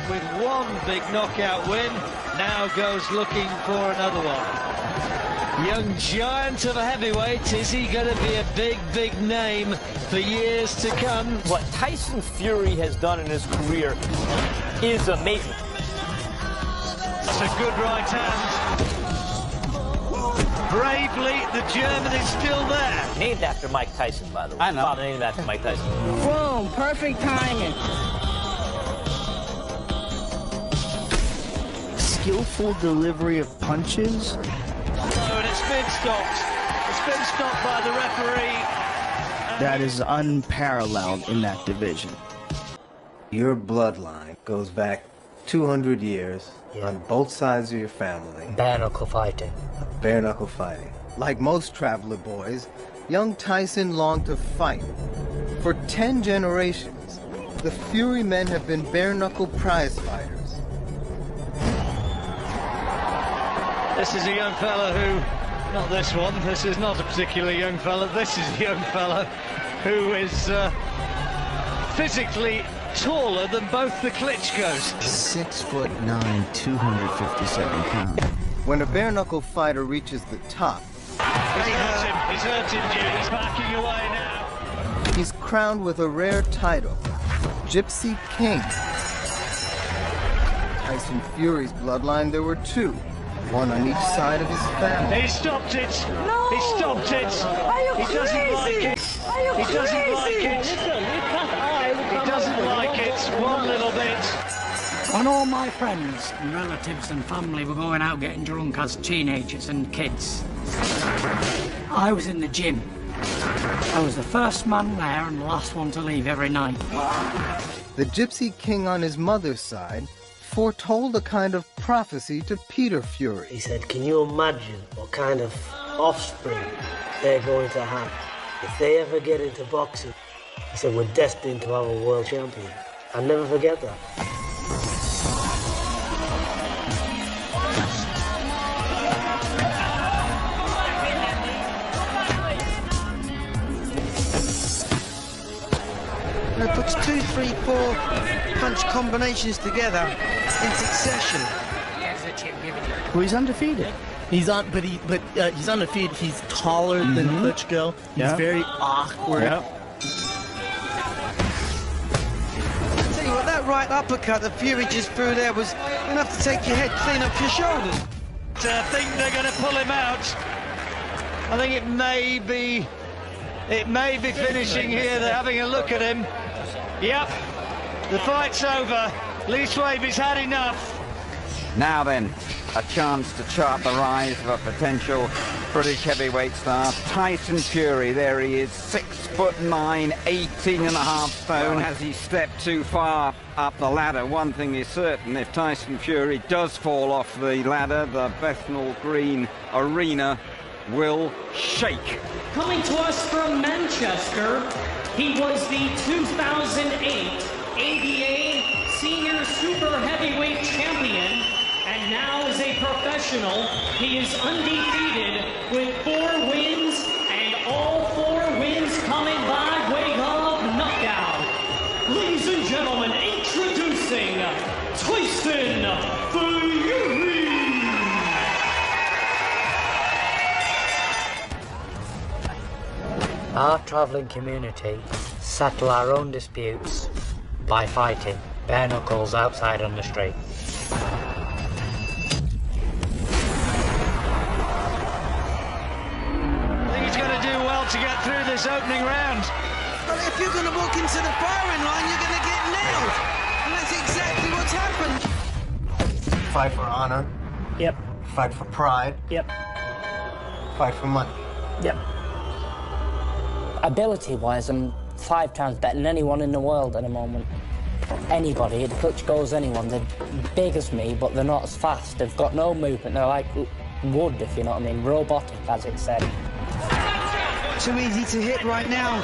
with one big knockout win, now goes looking for another one. Young giant of a heavyweight, is he going to be a big, big name for years to come? What Tyson Fury has done in his career is amazing. It's a good right hand. Bravely, the German is still there. Named after Mike Tyson, by the way. I know. Father named after Mike Tyson. Boom, perfect timing. Skillful delivery of punches. Oh, and it's been stopped. It's been stopped by the referee. That is unparalleled in that division. Your bloodline goes back 200 years on both sides of your family. Bare knuckle fighting. Bare knuckle fighting. Like most traveler boys, young Tyson longed to fight. For 10 generations, the Fury men have been bare knuckle prize fighters. This is a young fella who, not this one, this is not a particularly young fella, this is a young fella who is physically taller than both the Klitschkos. 6'9", 257 pounds. When a bare knuckle fighter reaches the top, He's hurt him, Jim. He's backing away now. he's crowned with a rare title, Gypsy King. Tyson Fury's bloodline, there were two, one on each side of his family. He stopped it. No! He stopped it. Are you He doesn't crazy? like it. Are you He doesn't crazy? like it. Listen, He doesn't like it one little bit. When all my friends and relatives and family were going out getting drunk as teenagers and kids, I was in the gym. I was the first man there and the last one to leave every night. The Gypsy King on his mother's side foretold a kind of prophecy to Peter Fury. He said, can you imagine what kind of offspring they're going to have if they ever get into boxing? He said, we're destined to have a world champion. I'll never forget that. And it puts 2, 3, 4 punch combinations together in succession. Well, he's undefeated. He's undefeated. He's taller than Klitschko. He's Yeah. very awkward. Yep. Tell you what, that right uppercut that Fury just threw there was enough to take your head clean off your shoulders. I think they're going to pull him out. I think it may be finishing here. They're having a look at him. Yep, the fight's over. Lee Swaby's had enough. Now then, a chance to chart the rise of a potential British heavyweight star, Tyson Fury. There he is, 6'9", 18.5 stone. Has he stepped too far up the ladder? One thing is certain, if Tyson Fury does fall off the ladder, the Bethnal Green Arena will shake. Coming to us from Manchester, he was the 2008 ABA Senior Super Heavyweight Champion, and now as a professional, he is undefeated with 4 wins, and all 4 wins coming by way of knockout. Ladies and gentlemen, introducing Tyson Fury! Our travelling community settle our own disputes by fighting bare knuckles outside on the street. I think he's going to do well to get through this opening round. But if you're going to walk into the firing line, you're going to get nailed. And that's exactly what's happened. Fight for honor, Yep, fight for pride, yep, fight for money. yep. Ability-wise, I'm 5 times better than anyone in the world at the moment. Anybody, the Klitschko's anyone, they're big as me, but they're not as fast. They've got no movement, they're like wood, if you know what I mean, robotic, as it said. Too easy to hit right now.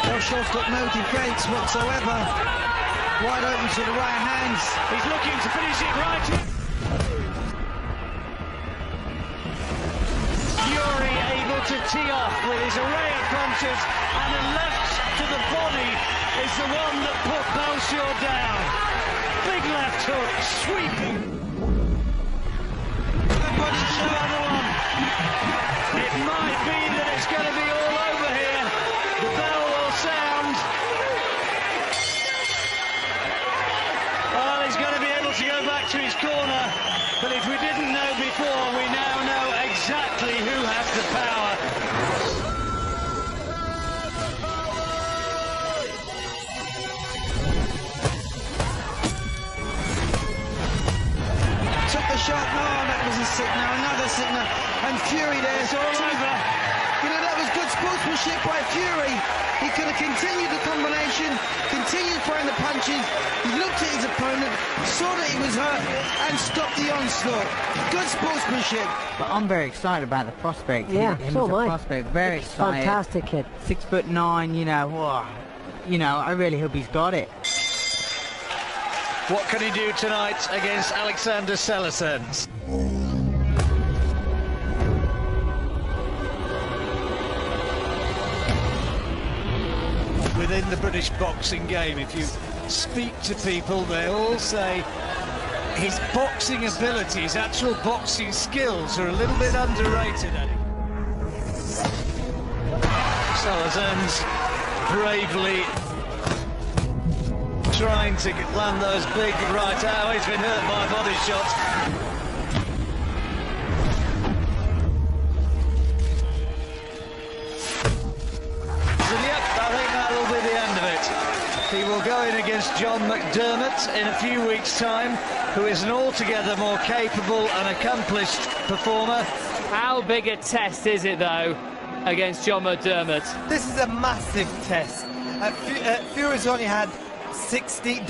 Oshaw's got no defense whatsoever. Wide open to the right hands. He's looking to finish it right. Fury able to tee off with his array of punches, and a left to the body is it's going to be all over here. The bell will sound. Well, he's going to be able to go back to his corner. But if we didn't know before, we now know exactly who has the power. Took the shot. No, that was a signal. Another signal. And Fury there. It's all over. You know, that was good sportsmanship by Fury. He could have continued the combination, continued throwing the punches. He looked at his opponent, saw that he was hurt, and stopped the onslaught. Good sportsmanship. But I'm very excited about the prospect. Yeah, him so as am a I. prospect, very excited. Fantastic kid. 6'9", you know, whoa. You know, I really hope he's got it. What can he do tonight against Alexander Selesens? Within the British boxing game, if you speak to people, they all say his boxing ability, his actual boxing skills are a little bit underrated. Selesens bravely trying to land those big right out. Oh, he's been hurt by body shots. So, yep, I think that will be the end of it. He will go in against John McDermott in a few weeks' time, who is an altogether more capable and accomplished performer. How big a test is it, though, against John McDermott? This is a massive test. Fury's only had 16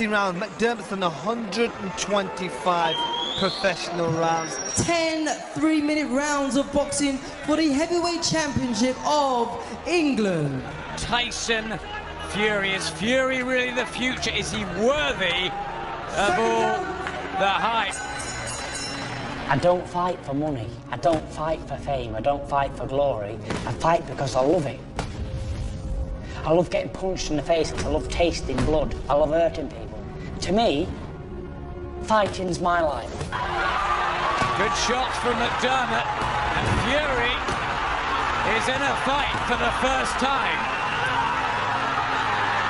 rounds. McDermott's done 125 professional rounds. 10 3-minute rounds of boxing for the heavyweight championship of England. Tyson Fury. Is Fury really the future? Is he worthy of all the hype? I don't fight for money. I don't fight for fame. I don't fight for glory. I fight because I love it. I love getting punched in the face. I love tasting blood. I love hurting people. To me, fighting's my life. Good shots from McDermott, and Fury is in a fight for the first time.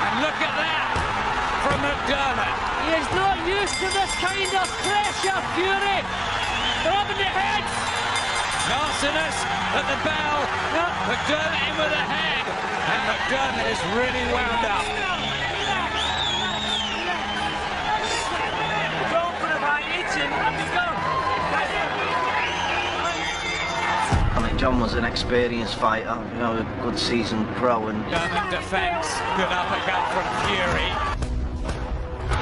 And look at that from McDermott. He is not used to this kind of pressure, Fury. Grabbing the head. Narcissus at the bell. McDermott in with a head. And McDermott is really wound up. I mean, John was an experienced fighter, you know, a good seasoned pro, and German defense, good uppercut from Fury.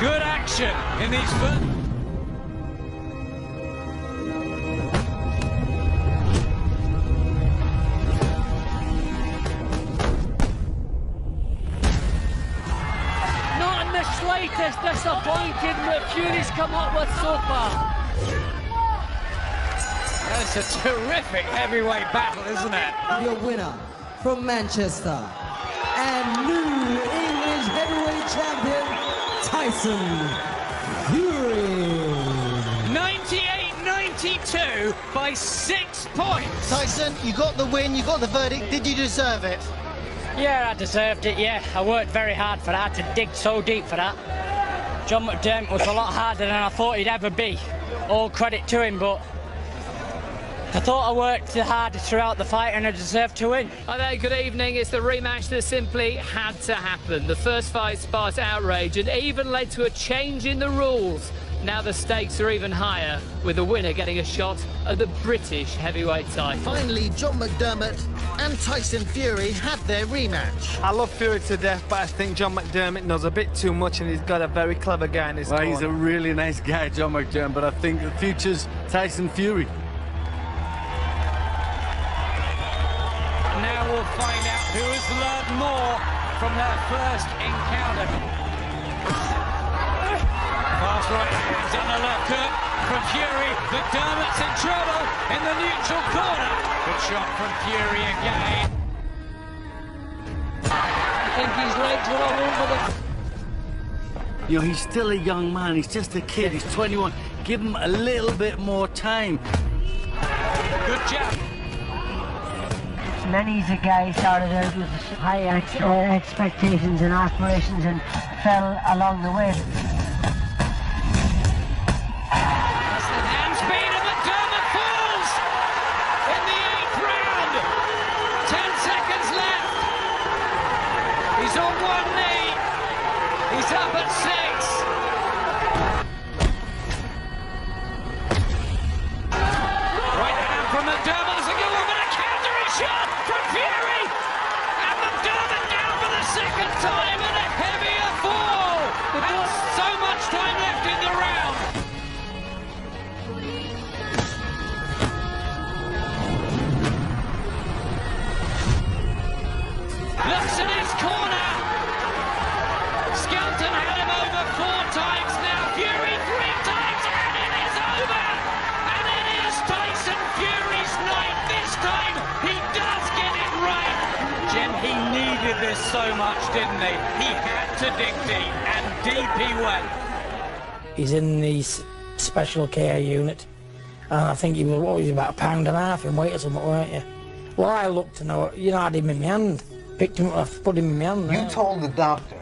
Good action in these first. Not in the slightest disappointed what Fury's come up with so far. That's a terrific heavyweight battle, isn't it? Your winner from Manchester and new English heavyweight champion, Tyson Fury. 98-92 by 6 points. Tyson, you got the win, you got the verdict. Did you deserve it? Yeah, I deserved it, yeah. I worked very hard for that, to dig so deep for that. John McDermott was a lot harder than I thought he'd ever be. All credit to him, but I thought I worked hard throughout the fight and I deserved to win. Hi there, good evening. It's the rematch that simply had to happen. The first fight sparked outrage and even led to a change in the rules. Now the stakes are even higher, with the winner getting a shot at the British heavyweight title. Finally, John McDermott and Tyson Fury had their rematch. I love Fury to death, but I think John McDermott knows a bit too much, and he's got a very clever guy in his corner. He's a really nice guy, John McDermott, but I think the future's Tyson Fury. Now we'll find out who has learned more from their first encounter. Fast right hands on the left hook from Fury. McDermott's in trouble in the neutral corner. Good shot from Fury again. I think his legs were all over the... You know, he's still a young man. He's just a kid. He's 21. Give him a little bit more time. Good jab. Many's a guy started out with high expectations and aspirations and fell along the way. Hand speed and McDermott falls in the 8th round. 10 seconds left. He's on one knee. He's up at 6. Right hand from McDermott. There's a good one, but a countering shot from Fury. And McDermott down for the 2nd time and a heavier fall. And so much time left in the round. Looks in his corner. Skelton had him over 4 times now. Fury 3 times, and it is over. And it is Tyson Fury's night. This time he does get it right. Jim, he needed this so much, didn't he? He had to dig deep, and deep he went. He's in the special care unit, and I think he was about £1.5 pounds in weight or something, weren't you? Well, I looked to know, I had him in my hand. Picked him up, put him in my hand. You told the doctor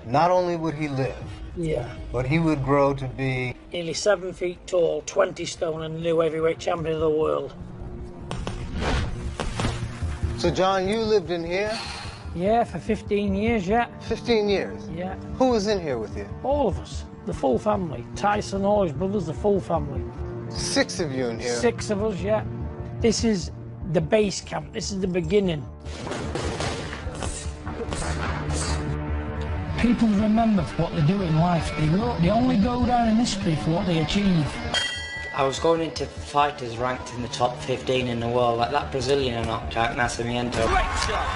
not only would he live, but he would grow to be nearly 7 feet tall, 20 stone, and the new heavyweight champion of the world. So, John, you lived in here? Yeah, for 15 years, yeah. 15 years? Yeah. Who was in here with you? All of us, the full family. Tyson, all his brothers, the full family. 6 of you in here? 6 of us, yeah. This is the base camp. This is the beginning. People remember what they do in life. They only go down in history for what they achieve. I was going into fighters ranked in the top 15 in the world, like that Brazilian I knocked out, Nascimento. Great shot.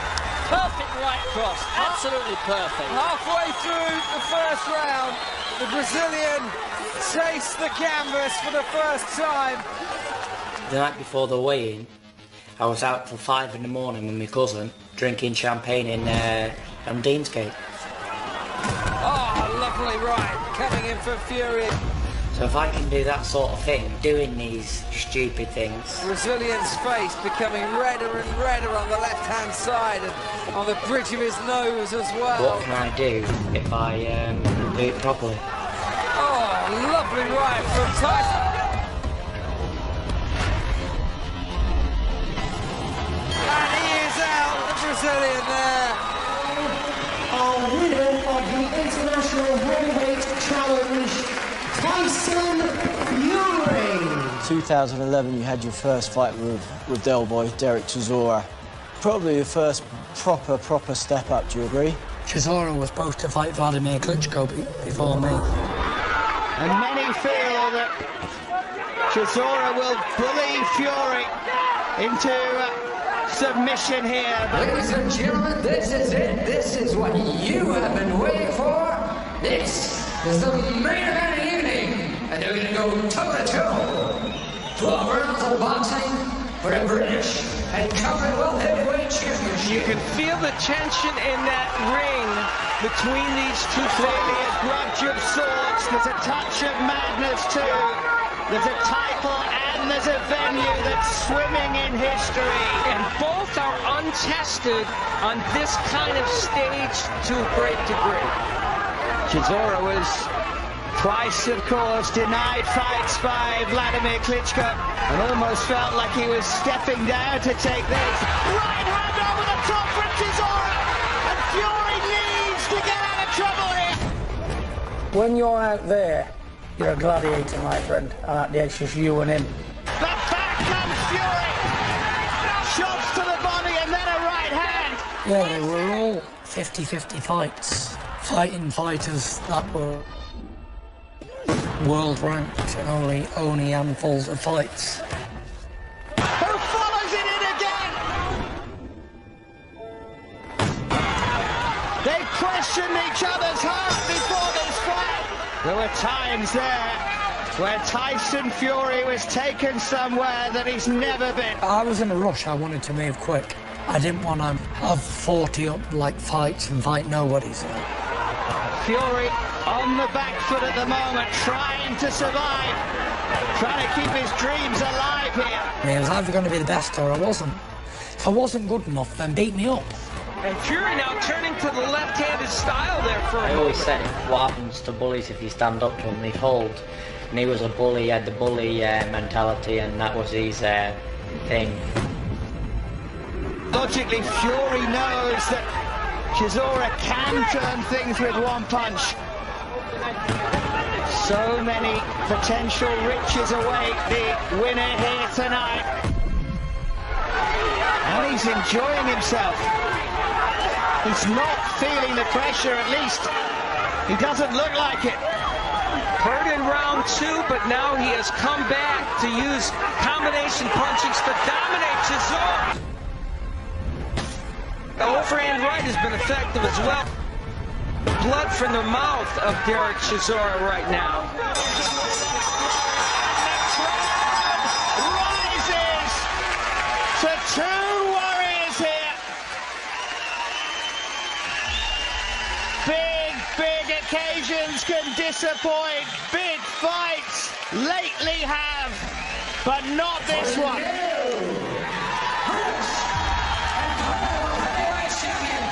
Perfect right cross. Absolutely perfect. Halfway through the first round, the Brazilian chased the canvas for the first time. The night before the weigh-in, I was out till 5 in the morning with my cousin, drinking champagne on Deansgate. Oh, lovely right, coming in for Fury. So if I can do that sort of thing, doing these stupid things. Brazilian's face becoming redder and redder on the left-hand side and on the bridge of his nose as well. What can I do if I do it properly? Oh, lovely right from Tyson. And he is out, the Brazilian there. A winner of the International Heavyweight Challenge, Tyson Fury. 2011, you had your first fight with Del Boy, Derek Chisora. Probably your first proper step up, do you agree? Chisora was supposed to fight Vladimir Klitschko before me. And many feel that Chisora will bully Fury into submission here. Ladies and gentlemen, this is it. This is what you have been waiting for. This is the main event of the evening. And they're going to go toe-to-toe. 12 rounds of boxing for the British and Commonwealth Heavyweight Championship. You can feel the tension in that ring between these two Clearly a grudge of sorts. There's a touch of madness too. There's a title and there's a venue that's swimming in history. And both are untested on this kind of stage to a great degree. Chisora was twice, of course, denied fights by Vladimir Klitschko and almost felt like he was stepping down to take this. Right hand over the top from Chisora, and Fury needs to get out of trouble here. When you're out there, you're a gladiator, my friend, and it's just you and him. But back comes Fury. Shots to the body and then a right hand. Yeah, they were all 50-50 fights. Fighting fighters that were world ranked and only handfuls of fights. Who follows it in again? They questioned each other's heart before this fight. There were times there where Tyson Fury was taken somewhere that he's never been. I was in a rush. I wanted to move quick. I didn't want to have 40 up like fights and fight nobody. So. Fury on the back foot at the moment, trying to survive, trying to keep his dreams alive here. I mean, I was either going to be the best or I wasn't. If I wasn't good enough, then beat me up. And Fury now turning to the left-handed style there for a I moment. always said what happens to bullies if you stand up to them, they fold. And he was a bully, he had the bully mentality, and that was his thing. Logically, Fury knows that Chisora can turn things with one punch. So many potential riches await the winner here tonight. And he's enjoying himself. He's not feeling the pressure, at least. He doesn't look like it. Hurt in round 2, but now he has come back to use combination punchings to dominate Chisora. The overhand right has been effective as well. Blood from the mouth of Derek Chisora right now. Rises to 2 warriors here. Big occasions can disappoint. Big fights lately have, but not this one.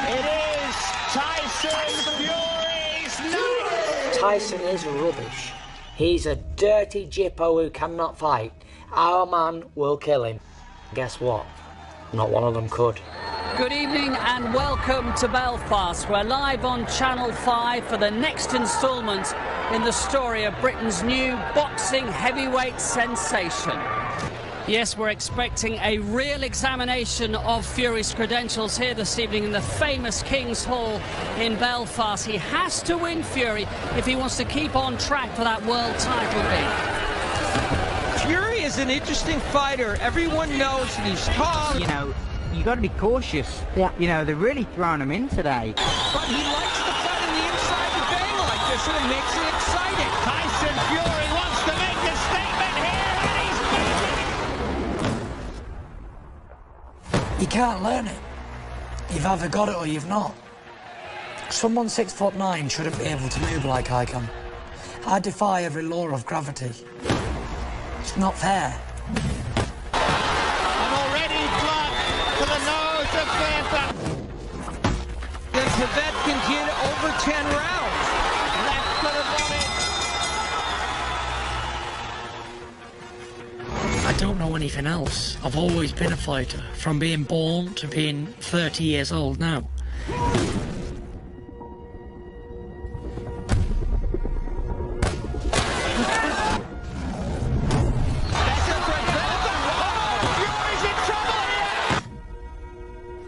It is Tyson Fury's night. Tyson is rubbish. He's a dirty jippo who cannot fight. Our man will kill him. Guess what? Not one of them could. Good evening and welcome to Belfast. We're live on Channel 5 for the next instalment in the story of Britain's new boxing heavyweight sensation. Yes, we're expecting a real examination of Fury's credentials here this evening in the famous King's Hall in Belfast. He has to win, Fury, if he wants to keep on track for that world title bid. Fury is an interesting fighter. Everyone knows that he's tall. You know, you got to be cautious. Yeah. You know, they're really throwing him in today. But he likes to fight on the inside the bang like this, and it makes it exciting. Tyson Fury wants to make a statement here, and he's making it. You can't learn it. You've either got it or you've not. Someone 6'9" shouldn't be able to move like I can. I defy every law of gravity. It's not fair. And already blood to the nose of Fanta. Then Tibet can get over 10 rounds. Left to the body. I don't know anything else. I've always been a fighter, from being born to being 30 years old now.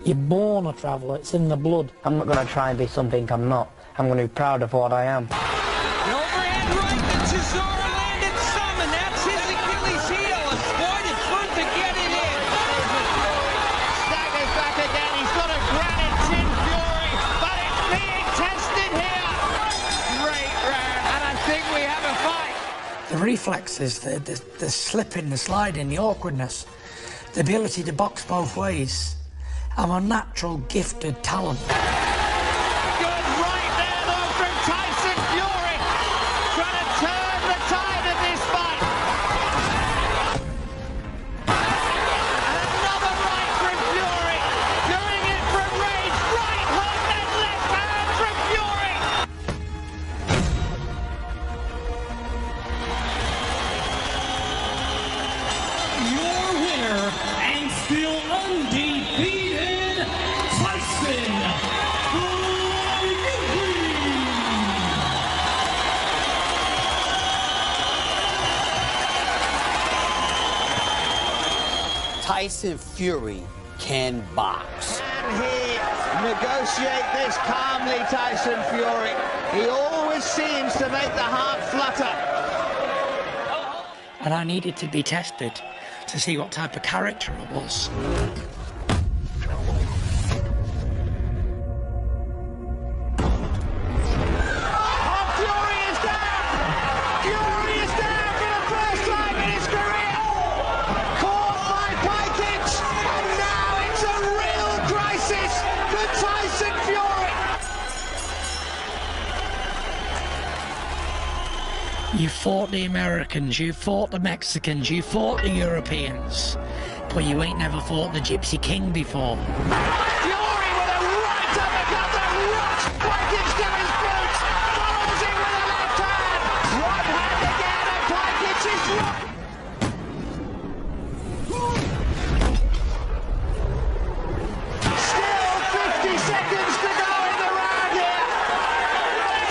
You're born a traveller, it's in the blood. I'm not going to try and be something I'm not. I'm going to be proud of what I am. An overhand right that Chisora landed some, and that's his Achilles heel. A boy, it's fun to get it in. Staggers back again. He's got a granite chin, Fury, but it's being tested here. Great round, and I think we have a fight. The reflexes, the slipping, the sliding, the awkwardness, the ability to box both ways. I'm a natural gifted talent. Good right there, though, from Tyson Fury. Trying to turn the tide of this fight. And another right from Fury. Doing it from range. Right hook, then left hand from Fury. Your winner and still undefeated, Tyson Fury. Tyson Fury can box. Can he negotiate this calmly, Tyson Fury? He always seems to make the heart flutter. And I needed to be tested to see what type of character I was. Fury is down! Fury is down for the first time in his career! Caught by Pikage, and now it's a real crisis for Tyson Fury! You fought the Americans, you fought the Mexicans, you fought the Europeans. but you ain't never fought the Gypsy King before. Fury with a right uppercut that rocks Pikich to his boots. Follows it with a left hand. Right hand again, and Pikich is rocked. Still 50 seconds to go in the round here.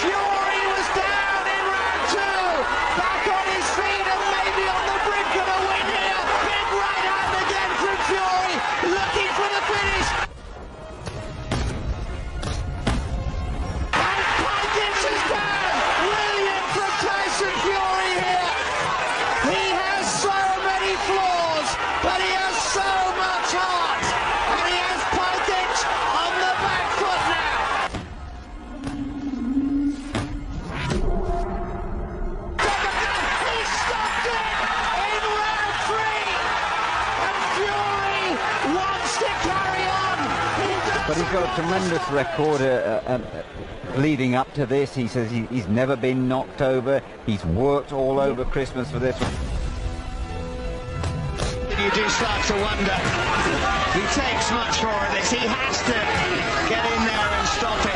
Fury was down in round 2. Back on his feet and maybe on the brink of a win here. Big right hand again from Fury. Looking for the finish. And Pikich is down. Brilliant from Tyson Fury here. He has so many flaws, but he has so much heart. And he has Pikich on the back foot now. He stopped it in round 3. And Fury wants to carry on. But he's got a tremendous record leading up to this. He says he's never been knocked over. He's worked all over Christmas for this one. You do start to wonder. He takes much more of this. He has to get in there and stop it.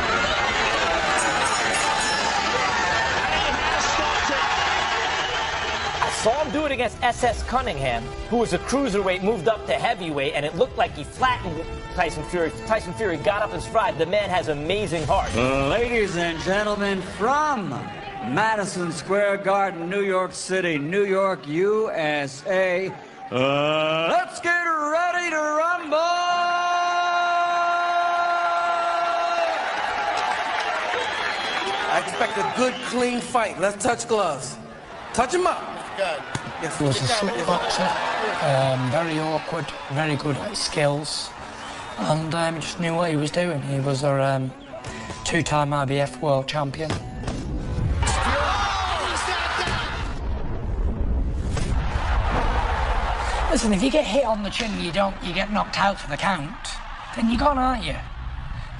And he has stopped it. I saw him do it against SS Cunningham, who was a cruiserweight, moved up to heavyweight, and it looked like he flattened Tyson Fury. Tyson Fury got up his stride. The man has amazing heart. Ladies and gentlemen, from Madison Square Garden, New York City, New York, USA, let's get ready to rumble! I expect a good, clean fight. Let's touch gloves. Touch him up. Good. Yes. He was a slick boxer, very awkward, very good at his skills, and just knew what he was doing. He was a two-time IBF world champion. Listen, if you get hit on the chin and you get knocked out for the count, then you're gone, aren't you?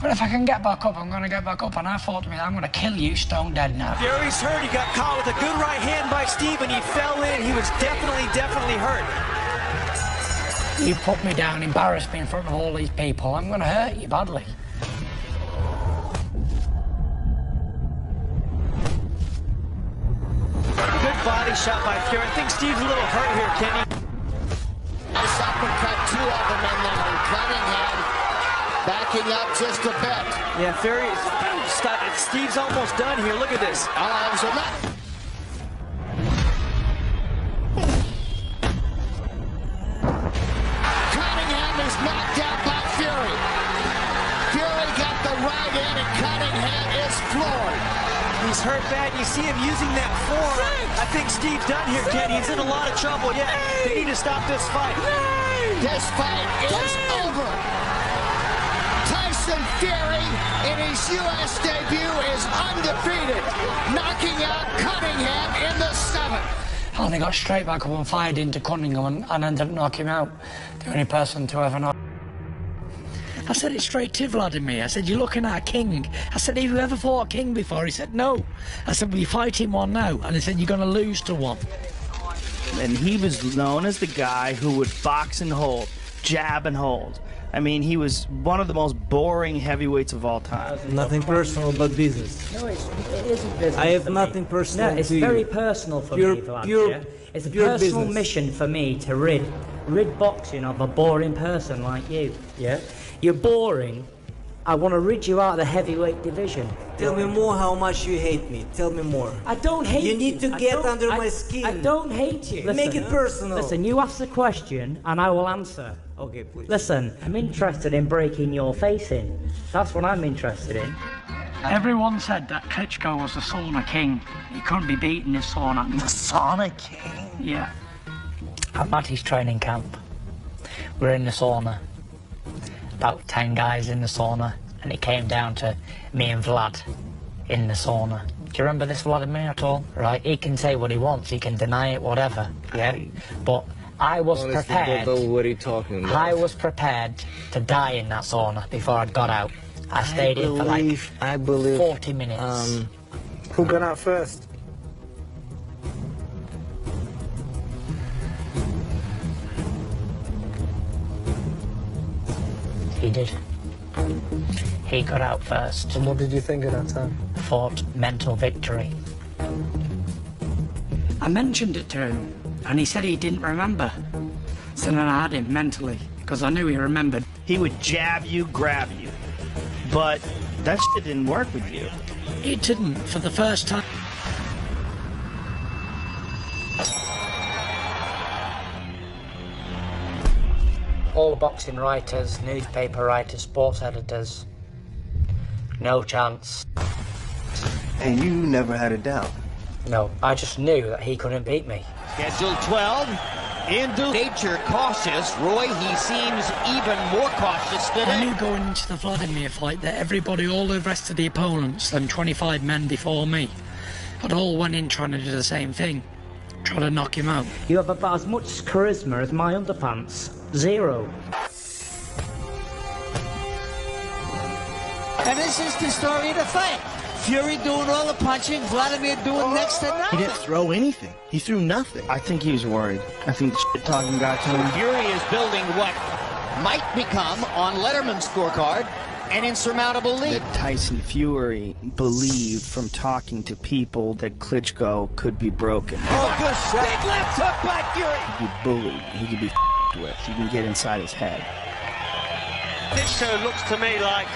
But if I can get back up, I'm going to get back up, and I thought to me, I'm going to kill you stone dead now. Fury's hurt. He got caught with a good right hand by Steve, and he fell in. He was definitely hurt. You put me down, embarrassed me in front of all these people, I'm going to hurt you badly. Good body shot by Fury. I think Steve's a little hurt here, Kenny. Nice uppercut, 2 of them in there. Cunningham backing up just a bit. Yeah, Fury, Steve's almost done here. Look at this. Cunningham is knocked out by Fury. Fury got the right in, and Cunningham is floored. He's hurt bad. You see him using that form. I think Steve's done here, Kenny. He's in a lot of trouble. Yeah, they need to stop this fight. This fight is over. Tyson Fury, in his U.S. debut, is undefeated, knocking out Cunningham in the 7th. And I got straight back up and fired into Cunningham and ended up knocking him out. The only person to ever knock. I said it straight to Vladimir. I said, you're looking at a king. I said, have you ever fought a king before? He said, no. I said, well, you're fighting one now. And he said, you're going to lose to one. And he was known as the guy who would box and hold, jab and hold. I mean, he was one of the most boring heavyweights of all time. Nothing personal but business. No, it isn't business. I have nothing personal No, it's to very you. personal for Pure- me, Vlad. pure- Yeah? It's a pure personal business. mission for me to rid boxing of a boring person like you. Yeah, you're boring. I want to rid you out of the heavyweight division. Tell me more how much you hate me. Tell me more. I don't hate you. You need to I get don't- under I- my skin. I don't hate you. Make it personal. Listen, you ask the question and I will answer. Okay, please. Listen, I'm interested in breaking your face in. That's what I'm interested in. Everyone said that Klitschko was the sauna king. He couldn't be beaten in his sauna. The sauna king? Yeah. I'm at his training camp. We're in the sauna. About 10 guys in the sauna. And it came down to me and Vlad in the sauna. Do you remember this Vladimir at all? Right? He can say what he wants. He can deny it, whatever. Yeah? But I was prepared. What are you talking about? I was prepared to die in that sauna before I got out. I stayed in for like 40 minutes. Who got out first? He did. He got out first. And what did you think at that time? Thought mental victory. I mentioned it to him, and he said he didn't remember. So then I had him mentally, because I knew he remembered. He would jab you, grab you. But that shit didn't work with you. It didn't for the first time. All the boxing writers, newspaper writers, sports editors, no chance. And you never had a doubt? No, I just knew that he couldn't beat me. Schedule 12. Into nature cautious. Roy, he seems even more cautious than I knew going into the Vladimir fight that everybody, all the rest of the opponents and 25 men before me, had all went in trying to do the same thing. Trying to knock him out. You have about as much charisma as my underpants. 0. And this is the story of the fight. Fury doing all the punching, Vladimir doing next to nothing. He didn't throw anything. He threw nothing. I think he was worried. I think the shit talking got to him. Fury is building what might become, on Letterman's scorecard, an insurmountable lead. That Tyson Fury believed from talking to people that Klitschko could be broken. Oh, good shot. Big left hook by Fury. He could be bullied. He could be f***ed with. You can get inside his head. Klitschko looks to me like,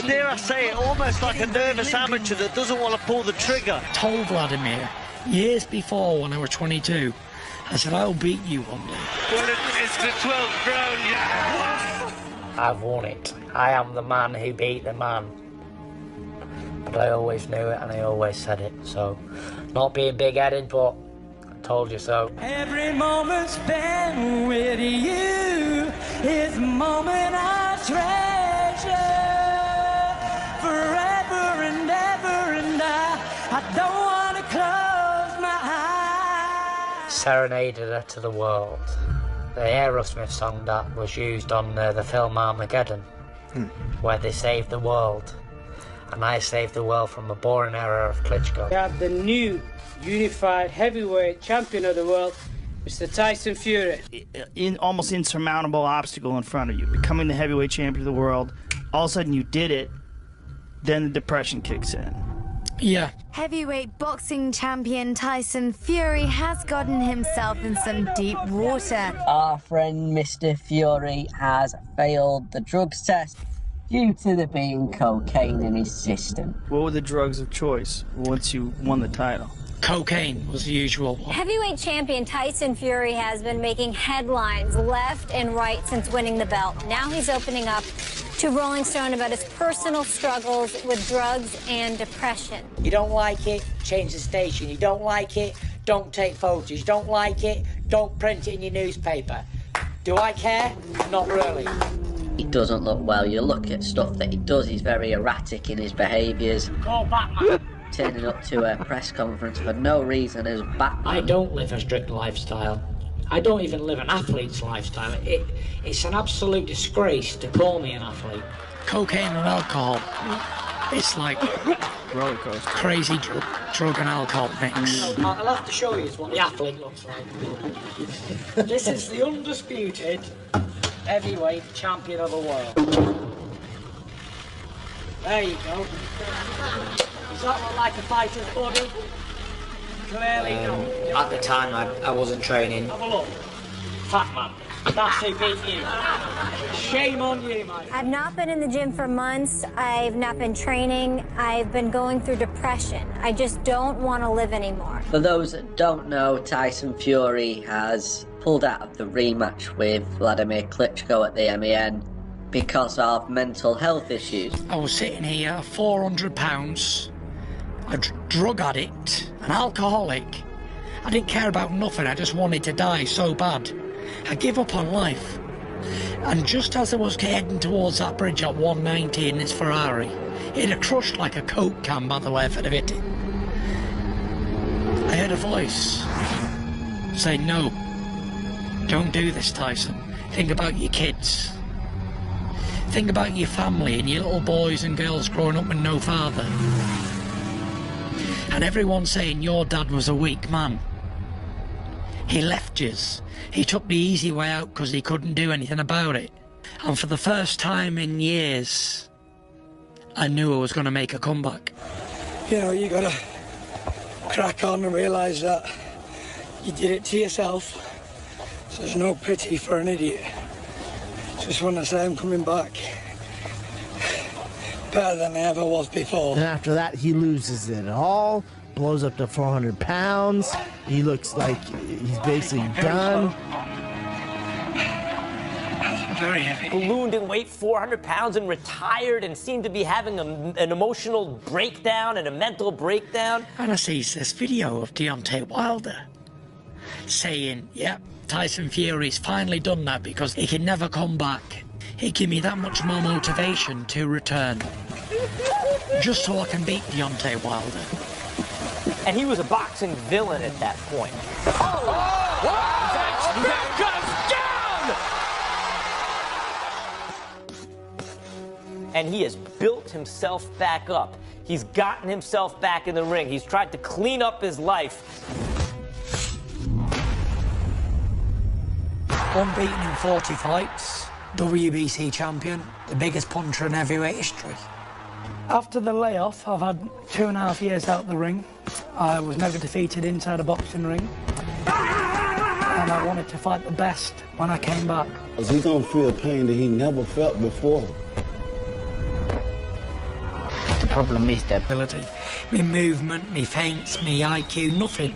dare I say it, almost like a nervous amateur that doesn't want to pull the trigger. Told Vladimir, years before when I was 22, I said, I'll beat you one day. Well, it's the 12th round, yeah. I've won it. I am the man who beat the man. But I always knew it and I always said it, so not being big-headed, but I told you so. Every moment spent with you is a moment I treasure forever and ever, and I don't want to close my eyes. Serenaded her to the world. The Aerosmith song that was used on the film Armageddon, where they saved the world. And I saved the world from the boring era of Klitschko. We have the new unified heavyweight champion of the world, Mr. Tyson Fury. Almost insurmountable obstacle in front of you. Becoming the heavyweight champion of the world. All of a sudden you did it, then the depression kicks in. Yeah. Heavyweight boxing champion Tyson Fury has gotten himself in some deep water. Our friend Mr. Fury has failed the drugs test due to there being cocaine in his system. What were the drugs of choice once you won the title? Cocaine was the usual one. Heavyweight champion Tyson Fury has been making headlines left and right since winning the belt. Now he's opening up to Rolling Stone about his personal struggles with drugs and depression. You don't like it, change the station. You don't like it, don't take photos. You don't like it, don't print it in your newspaper. Do I care? Not really. He doesn't look well. You look at stuff that he does, he's very erratic in his behaviours. Call Batman. Turning up to a press conference for no reason as Batman. I don't live a strict lifestyle. I don't even live an athlete's lifestyle. It's an absolute disgrace to call me an athlete. Cocaine and alcohol. It's like roller coaster. Crazy drug and alcohol mix. I'll have to show you what the athlete looks like. This is the undisputed heavyweight champion of the world. There you go. Does that look like a fighter's body? Clearly not. At the time, I wasn't training. Have a look. Fat man. That's who beat you. Shame on you, mate. I've not been in the gym for months. I've not been training. I've been going through depression. I just don't want to live anymore. For those that don't know, Tyson Fury has pulled out of the rematch with Vladimir Klitschko at the MEN because of mental health issues. I was sitting here, 400 pounds, a drug addict, an alcoholic. I didn't care about nothing, I just wanted to die so bad. I gave up on life. And just as I was heading towards that bridge at 190 in this Ferrari, it had crushed like a Coke can, by the way, if I'd have hit it. I heard a voice say, no, don't do this, Tyson. Think about your kids. Think about your family and your little boys and girls growing up with no father. And everyone saying your dad was a weak man. He left yous. He took the easy way out because he couldn't do anything about it. And for the first time in years, I knew I was going to make a comeback. You know, you got to crack on and realise that you did it to yourself. So there's no pity for an idiot. Just want to say I'm coming back better than I ever was before. And after that, he loses it all, blows up to 400 pounds. He looks like he's basically done. Very heavy. Ballooned in weight 400 pounds and retired and seemed to be having an emotional breakdown and a mental breakdown. And I sees this video of Deontay Wilder saying, yep, Tyson Fury's finally done that because he can never come back. It gave me that much more motivation to return. Just so I can beat Deontay Wilder. And he was a boxing villain at that point. And he has built himself back up. He's gotten himself back in the ring. He's tried to clean up his life. Unbeaten in 40 fights, WBC champion, the biggest puncher in heavyweight history. After the layoff, I've had 2.5 years out the ring. I was never defeated inside a boxing ring. And I wanted to fight the best when I came back. He's gonna feel pain that he never felt before. The problem is the ability. Me movement, me feints, me IQ, nothing.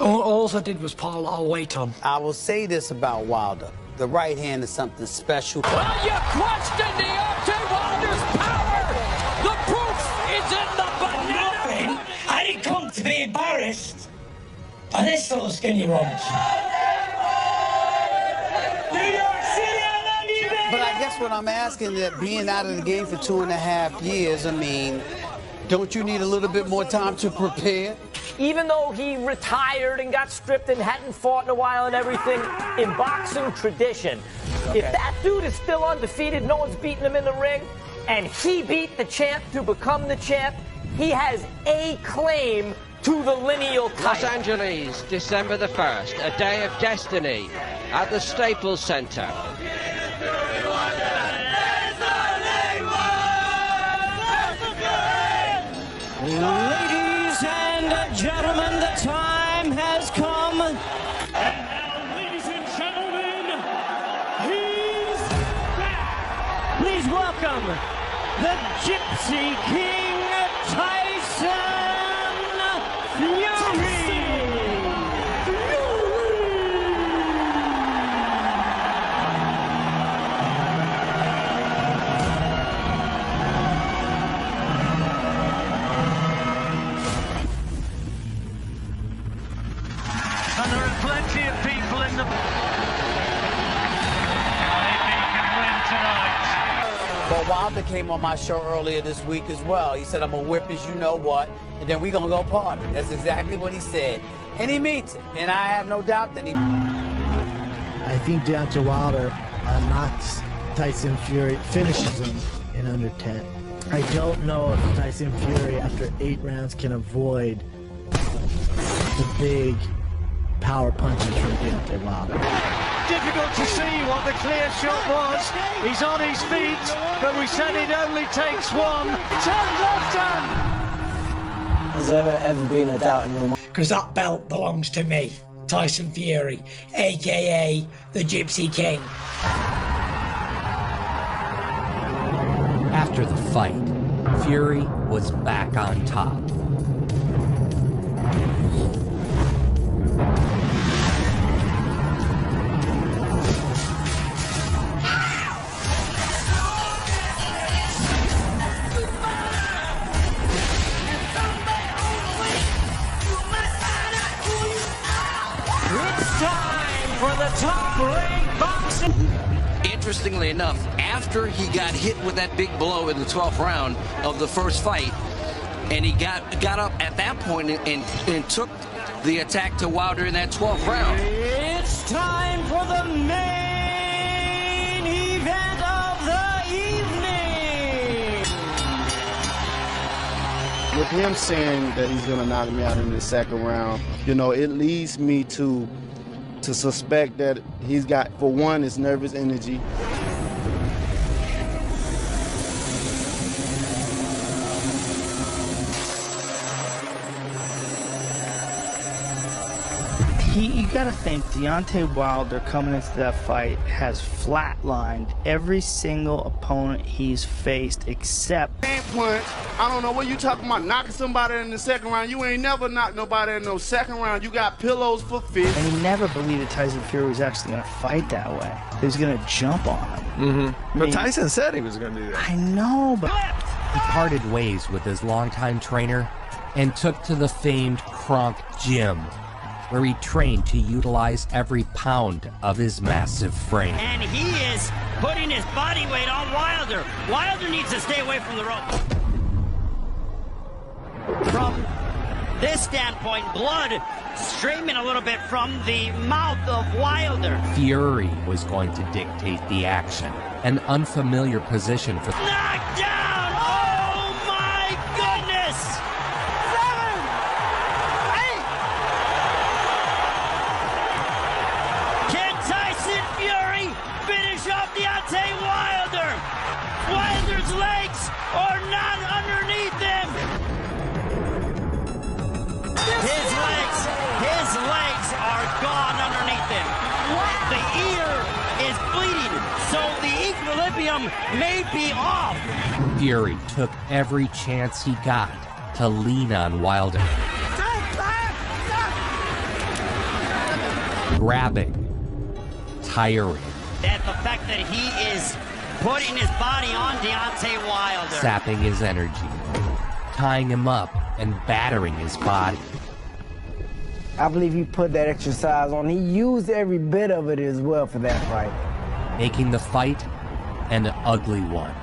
All I did was put a lot of weight on. I will say this about Wilder. The right hand is something special. Well, you question Deontay Wilder's power. The proof is in the banana. I didn't come to be embarrassed by this little skinny ones. But I guess what I'm asking, that being out of the game for 2.5 years, I mean, don't you need a little bit more time to prepare? Even though he retired and got stripped and hadn't fought in a while and everything, in boxing tradition, if that dude is still undefeated, no one's beaten him in the ring, and he beat the champ to become the champ, he has a claim to the lineal title. Los Angeles, December the 1st, a day of destiny at the Staples Center. Ladies and gentlemen, the time has come. And now, ladies and gentlemen, he's back. Please welcome the Gypsy King, Tyson Fury. And there are plenty of people in the... Maybe he can win tonight. But Wilder came on my show earlier this week as well. He said, I'm going to whip his you-know-what, and then we're going to go party. That's exactly what he said. And he means it. And I have no doubt that he... I think Deontay Wilder knocks Tyson Fury, finishes him in under 10. I don't know if Tyson Fury, after 8 rounds, can avoid the big power punches from Deontay Wilder. Difficult to see what the clear shot was. He's on his feet, but we said it only takes one. Turn left hand. Has there ever been a doubt in your mind? Because that belt belongs to me, Tyson Fury, a.k.a. the Gypsy King. After the fight, Fury was back on top. It's time for the top-ranked boxing. Interestingly enough, after he got hit with that big blow in the 12th round of the first fight, and he got up at that point and took the attack to Wilder in that 12th round. It's time for the main event of the evening. With him saying that he's gonna knock me out in the second round, you know, it leads me to suspect that he's got, for one, his nervous energy. You got to think Deontay Wilder coming into that fight has flatlined every single opponent he's faced except Punch. I don't know what you talking about, knocking somebody in the second round. You ain't never knocked nobody in no second round. You got pillows for fists. And he never believed that Tyson Fury was actually going to fight that way. He was going to jump on him. But Tyson said he was going to do that. I know, but He parted ways with his longtime trainer and took to the famed Kronk Gym, where he trained to utilize every pound of his massive frame. And he is putting his body weight on Wilder. Wilder needs to stay away from the rope. From this standpoint, blood streaming a little bit from the mouth of Wilder. Fury was going to dictate the action, an unfamiliar position for... Knocked down! Oh my goodness! 7, 8! Can Tyson Fury finish off Deontay Wilder? Wilder's legs are not underneath him. His legs are gone underneath him. The ear is bleeding, so the equilibrium may be off. Fury took every chance he got to lean on Wilder. Grabbing, tiring, And the fact that he is putting his body on Deontay Wilder. sapping his energy, tying him up and battering his body. I believe he put that exercise on. He used every bit of it as well for that fight. Making the fight an ugly one.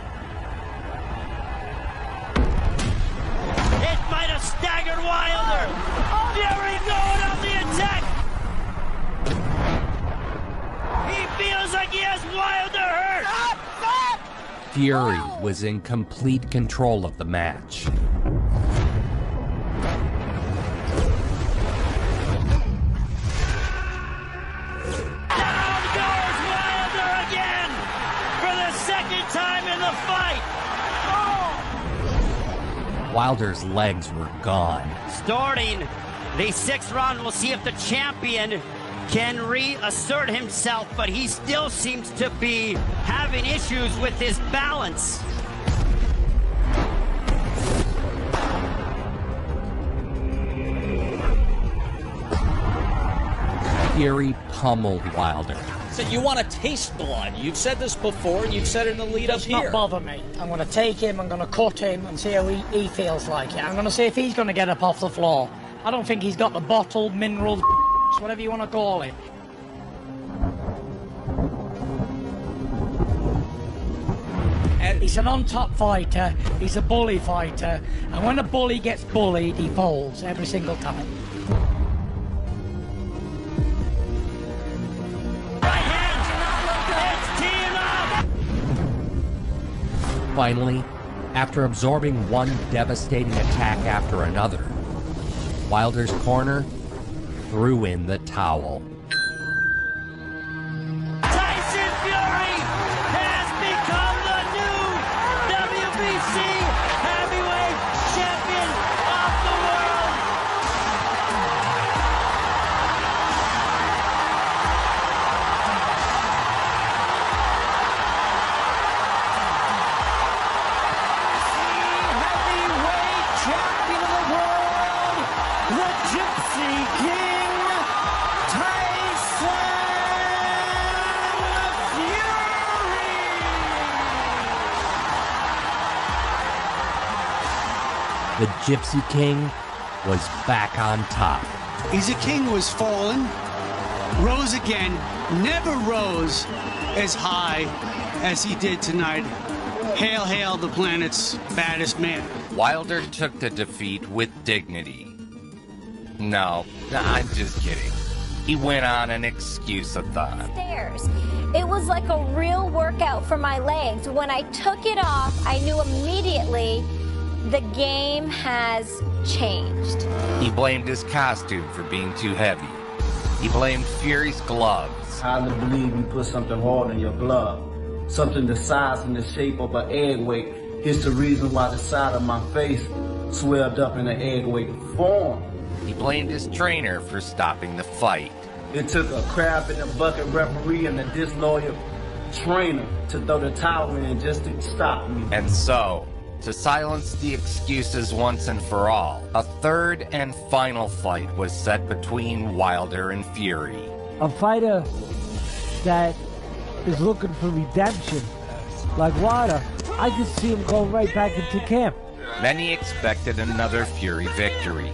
It might have staggered Wilder. Fury going on the attack. He feels like he has Wilder hurt. Fury was in complete control of the match. Down goes Wilder again for the second time in the fight. Wilder's legs were gone. Starting the 6th round, we'll see if the champion can reassert himself, but he still seems to be having issues with his balance. Fury pummeled Wilder. So you want to taste blood. You've said this before, and you've said it in the lead up Does here. not bother me. I'm going to take him, I'm going to cut him and see how he feels like it. I'm going to see if he's going to get up off the floor. I don't think he's got the bottled minerals, whatever you want to call it. He's an on-top fighter, he's a bully fighter, and when a bully gets bullied, he folds every single time. Finally, after absorbing one devastating attack after another, Wilder's corner threw in the towel. Tyson Fury has become the new WBC heavyweight champion of the world. Heavyweight champion of the world, the Gypsy King, Tyson Fury. The Gypsy King was back on top. He's a king who has fallen, rose again, never rose as high as he did tonight. Hail, hail, the planet's baddest man. Wilder took the defeat with dignity. No, I'm just kidding. He went on an excuse-a-thon. Stairs. It was like a real workout for my legs. When I took it off, I knew immediately the game has changed. He blamed his costume for being too heavy. He blamed Fury's gloves. I hardly believe you put something hard in your glove. Something the size and the shape of an egg weight. It's the reason why the side of my face swelled up in an egg-weight form. He blamed his trainer for stopping the fight. It took a crab in the bucket referee and a disloyal trainer to throw the towel in just to stop me. And so, to silence the excuses once and for all, a third and final fight was set between Wilder and Fury. A fighter that is looking for redemption, like Wilder, I could see him go right back into camp. Many expected another Fury victory,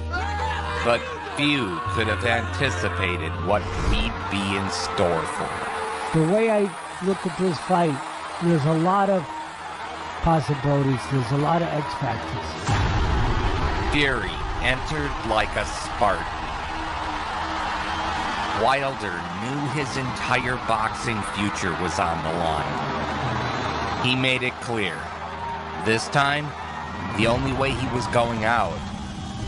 but few could have anticipated what we'd be in store for. The way I look at this fight, there's a lot of possibilities, there's a lot of X factors. Fury entered like a Spartan. Wilder knew his entire boxing future was on the line. He made it clear. This time, the only way he was going out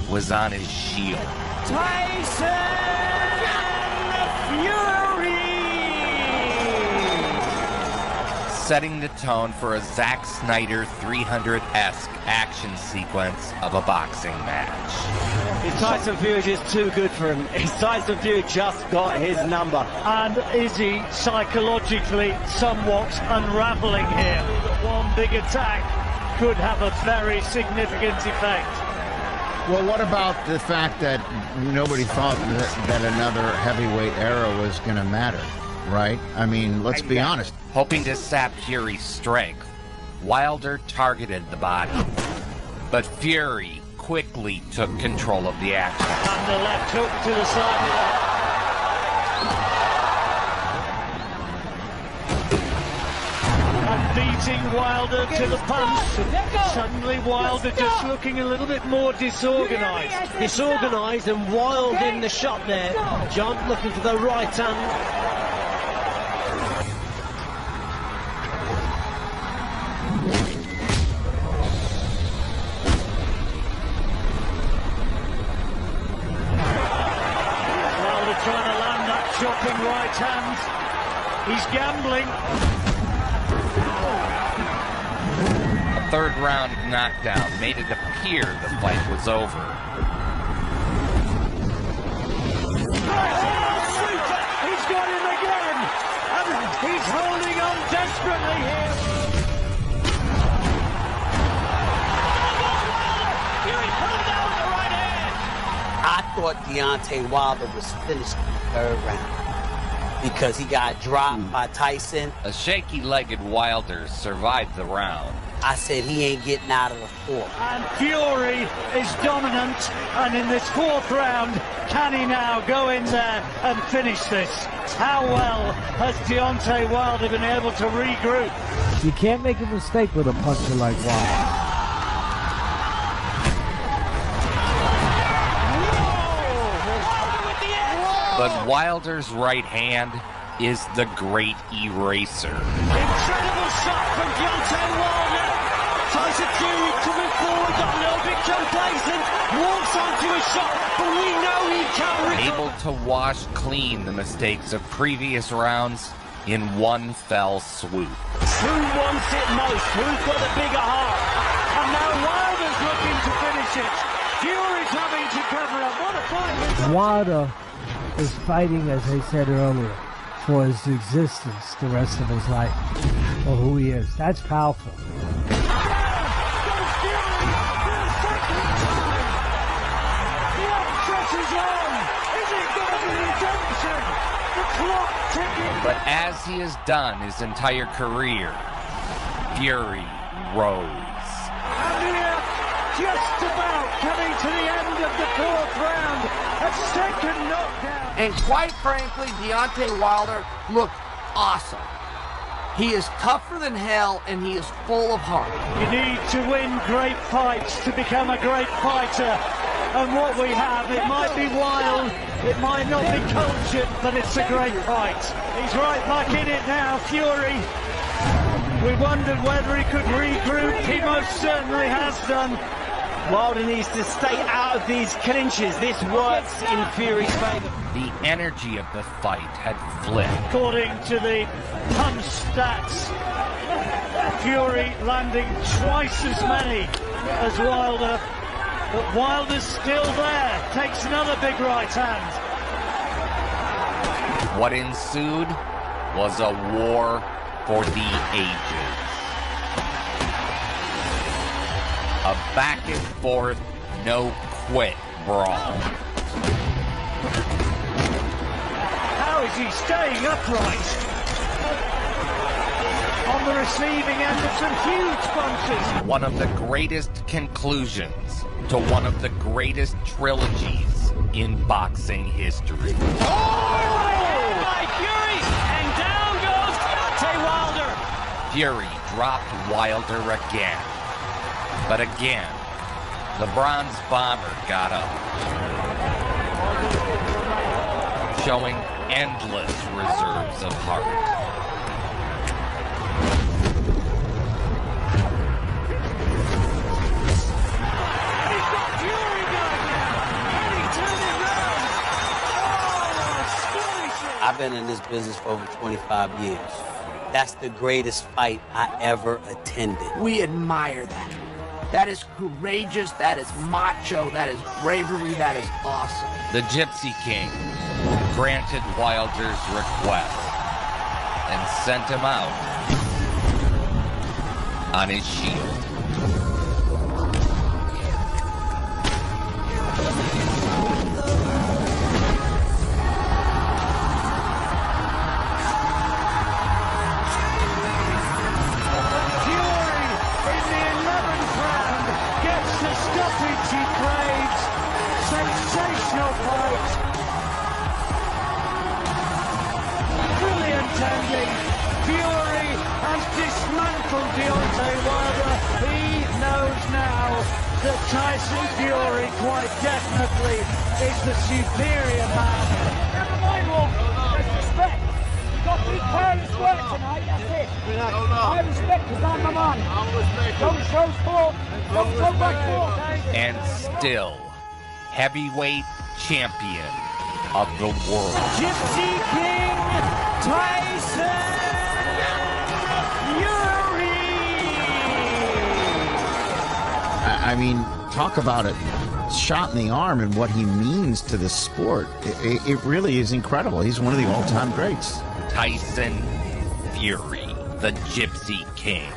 was on his shield. Tyson Fury! Setting the tone for a Zack Snyder 300-esque action sequence of a boxing match. Is Tyson Fury just too good for him? Is Tyson Fury just got his number? And is he psychologically somewhat unraveling here? One big attack could have a very significant effect. Well, what about the fact that nobody thought that another heavyweight era was going to matter, right? I mean, let's be honest. Hoping to sap Fury's strength, Wilder targeted the body, but Fury quickly took control of the action. And the left hook to the side. And beating Wilder to the punch. Suddenly Wilder just looking a little bit more disorganised. Disorganised and wild in the shot there. John looking for the right hand. Trying to land that chopping right hand. He's gambling. A third round knockdown made it appear the fight was over. He's got him again. And he's holding on desperately here. I thought Deontay Wilder was finished in the third round because he got dropped by Tyson. A shaky-legged Wilder survived the round. I said he ain't getting out of the fourth. And Fury is dominant, and in this fourth round, can he now go in there and finish this? How well has Deontay Wilder been able to regroup? You can't make a mistake with a puncher like Wilder. But Wilder's right hand is the great eraser. Incredible shot from Deontay Wilder. Tyson Fury coming forward, got a little bit complacent, walks onto a shot, but we know he can. Able to wash clean the mistakes of previous rounds in one fell swoop. Who wants it most? Who's got a bigger heart? And now Wilder's looking to finish it. Fury's having to cover up. What a fight! Wilder is fighting, as I said earlier, for his existence the rest of his life, or who he is. That's powerful. But as he has done his entire career, Fury rose. And here, just about coming to the end of the fourth round, a second knockdown. And quite frankly, Deontay Wilder looked awesome. He is tougher than hell, and he is full of heart. You need to win great fights to become a great fighter. And what we have, it might be wild, it might not be cultured, but it's a great fight. He's right back in it now, Fury. We wondered whether he could regroup. He most certainly has done. Wilder needs to stay out of these clinches. This works in Fury's favour. The energy of the fight had flipped. According to the punch stats, Fury landing twice as many as Wilder. But Wilder's still there. Takes another big right hand. What ensued was a war for the ages. A back and forth, no quit brawl. How is he staying upright? On the receiving end of some huge punches. One of the greatest conclusions to one of the greatest trilogies in boxing history. By Fury, and down goes Deontay Wilder. Fury dropped Wilder again. But again, the Bronze Bomber got up, showing endless reserves of heart. I've been in this business for over 25 years. That's the greatest fight I ever attended. We admire that. That is courageous, that is macho, that is bravery, that is awesome. The Gypsy King granted Wilder's request and sent him out on his shield. Sensational fight. Brilliant ending. Fury has dismantled Deontay Wilder. He knows now that Tyson Fury quite definitely is the superior man. Never mind, Wolf. There's respect. You got to be careless work tonight, that's it. I respect because I'm the man. Don't show sport. Don't show my sport. And still, heavyweight champion of the world. Gypsy King Tyson Fury. I mean, talk about a shot in the arm and what he means to the sport. It really is incredible. He's one of the all-time greats. Tyson Fury, the Gypsy King.